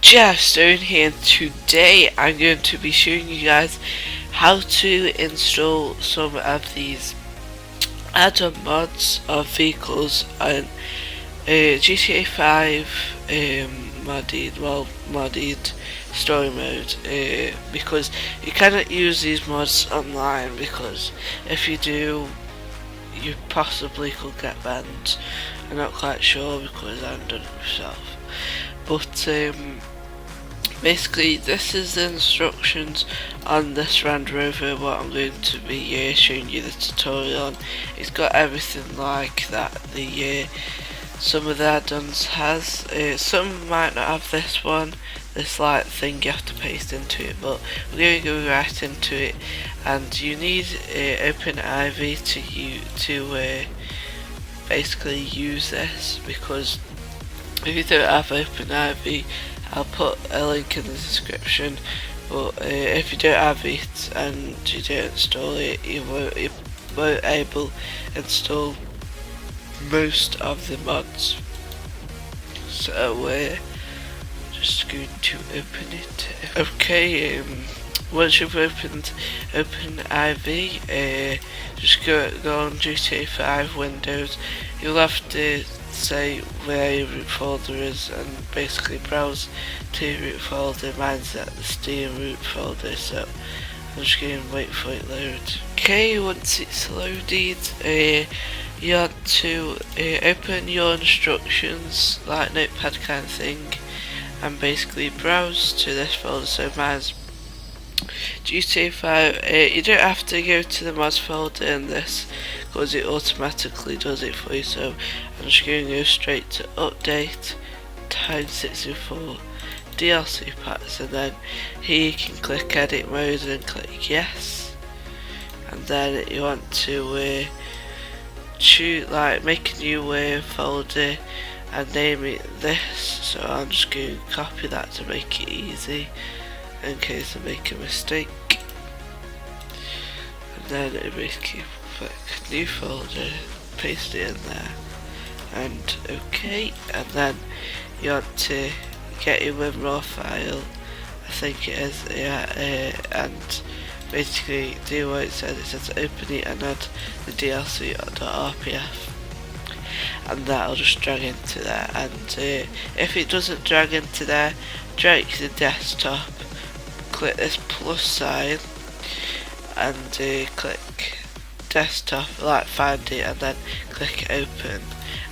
Jeff Stone here, and today I'm going to be showing you guys how to install some of these add-on mods of vehicles on GTA 5 modded story mode, because you cannot use these mods online, because if you do you possibly could get banned. I'm not quite sure because I haven't done it myself, but basically this is the instructions on this Land Rover, what I'm going to be showing you the tutorial on. It's got everything like that the some of the add-ons has. Some might not have this one, this like thing you have to paste into it, but we're going to go right into it. And you need OpenIV to basically use this, because if you don't have OpenIV, I'll put a link in the description, but if you don't have it and you don't install it, you won't able to install most of the mods. So we're just going to open it. Okay, once you've opened OpenIV, just go on GTA 5 Windows. You'll have to say where your root folder is and basically browse to your root folder. Mine's at the Steam root folder, so I'm just going to wait for it to load. Okay, once it's loaded, you have to open your instructions, like notepad kind of thing, and basically browse to this folder. So mine's GTA 5. You don't have to go to the mods folder in this, because it automatically does it for you. So I'm just going to go straight to update times 64 DLC packs, and then here you can click edit mode and click yes, and then you want to choose, like, make a new folder and name it this. So I'm just going to copy that to make it easy in case I make a mistake, and then basically click new folder, paste it in there, and okay. And then you want to get your WinRAR file, I think it is, yeah, and basically do what it says. It says open it and add the DLC.rpf, and that'll just drag into there. And if it doesn't drag into there, drag to the desktop, click this plus sign and click desktop, like find it, and then click open,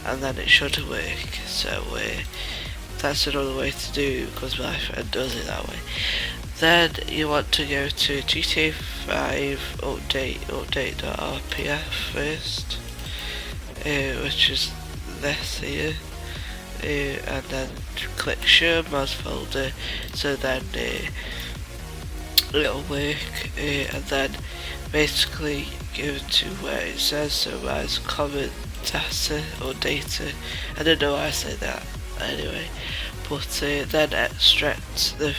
and then it should work. So that's another way to do it, because my friend does it that way. Then you want to go to GTA 5 update.rpf first, which is this here, and then click show mods folder, so then it'll work, and then basically go to where it says, so as common data or data, I don't know why I say that anyway, but then extract the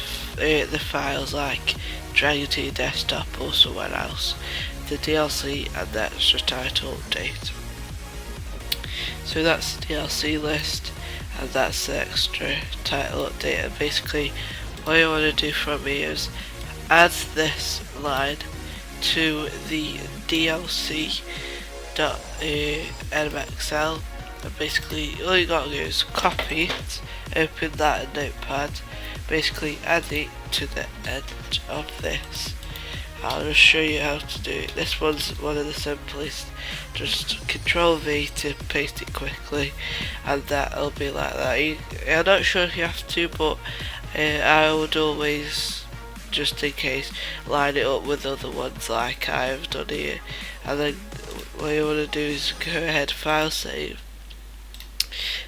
files, like drag it to your desktop or somewhere else, the DLC and the extra title update. So that's the DLC list, and that's the extra title update. And basically what you want to do from here is add this line to the DLC.nmxl, and basically all you gotta do is copy it, open that in Notepad, basically add it to the end of this. I'll just show you how to do it. This one's one of the simplest. Just Control V to paste it quickly, and that'll be like that. I'm not sure if you have to, but I would always, just in case, line it up with other ones like I've done here. And then what you want to do is go ahead, file save.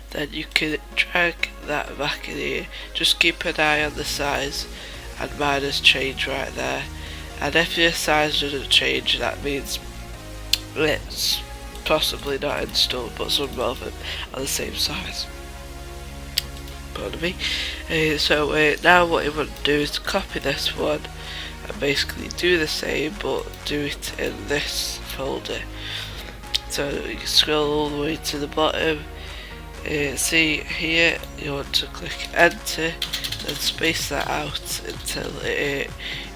Then you can drag that back in here. Just keep an eye on the size, and mine has changed right there. And if your size doesn't change, that means it's possibly not installed, but some of them are the same size. Pardon me. So now what you want to do is copy this one and basically do the same, but do it in this folder. So you can scroll all the way to the bottom, See here, you want to click enter, then space that out until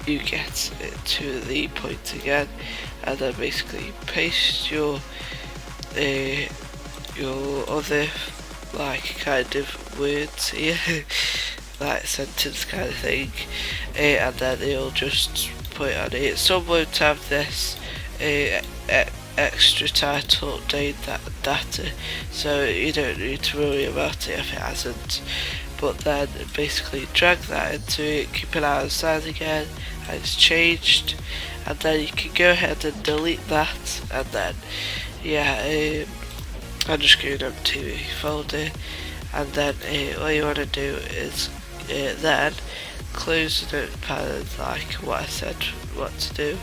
you get to the point again, and then basically paste your other like kind of words here, like sentence kind of thing, and then you'll just put it on it. Some won't have this extra title update that data, so you don't need to worry about it if it hasn't. But then basically drag that into it, keep an eye on the side again, and it's changed, and then you can go ahead and delete that, and then yeah, I'm just going to the folder, and then what you want to do is then close the notepad like what I said what to do.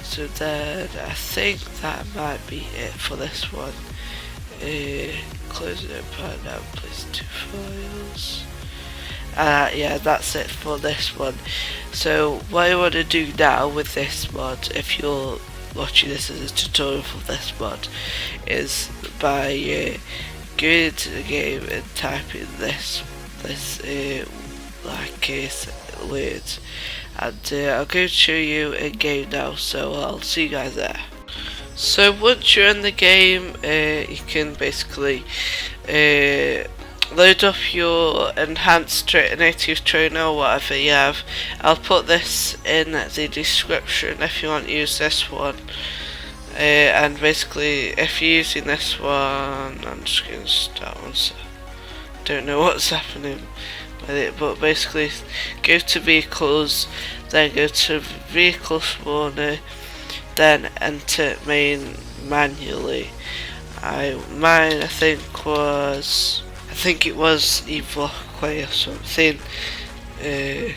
So then I think that might be it for this one. Close the notepad now, place 2 files. Yeah, that's it for this one. So what I want to do now with this mod, if you're watching this as a tutorial for this mod, is by going into the game and typing this word, and I'm going to show you a game now, so I'll see you guys there. So once you're in the game, you can basically load up your enhanced native trainer or whatever you have. I'll put this in the description if you want to use this one. And basically if you're using this one, I'm just going to start one, so don't know what's happening with it, but basically go to vehicles, then go to vehicle spawner, then enter main manually. Mine I think it was Evoque or something. I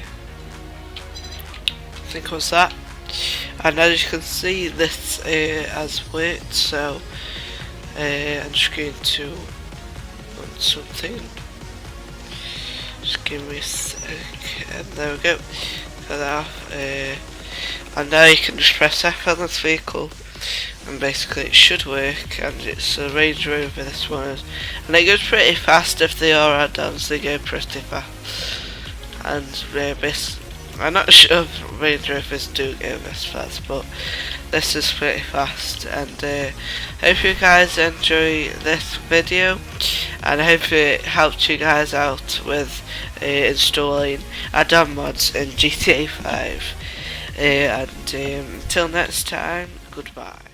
think it was that. And as you can see, this has worked, so I'm just going to run something. Just give me a sec, and there we go. Got that off. And now you can just press F on this vehicle, and basically it should work. And it's a Range Rover, this one is, and it goes pretty fast. If they are add-ons, they go pretty fast. And I'm not sure if Range Rovers do go this fast, but this is pretty fast. And hope you guys enjoy this video, and I hope it helped you guys out with installing add-on mods in GTA 5. And until next time, goodbye.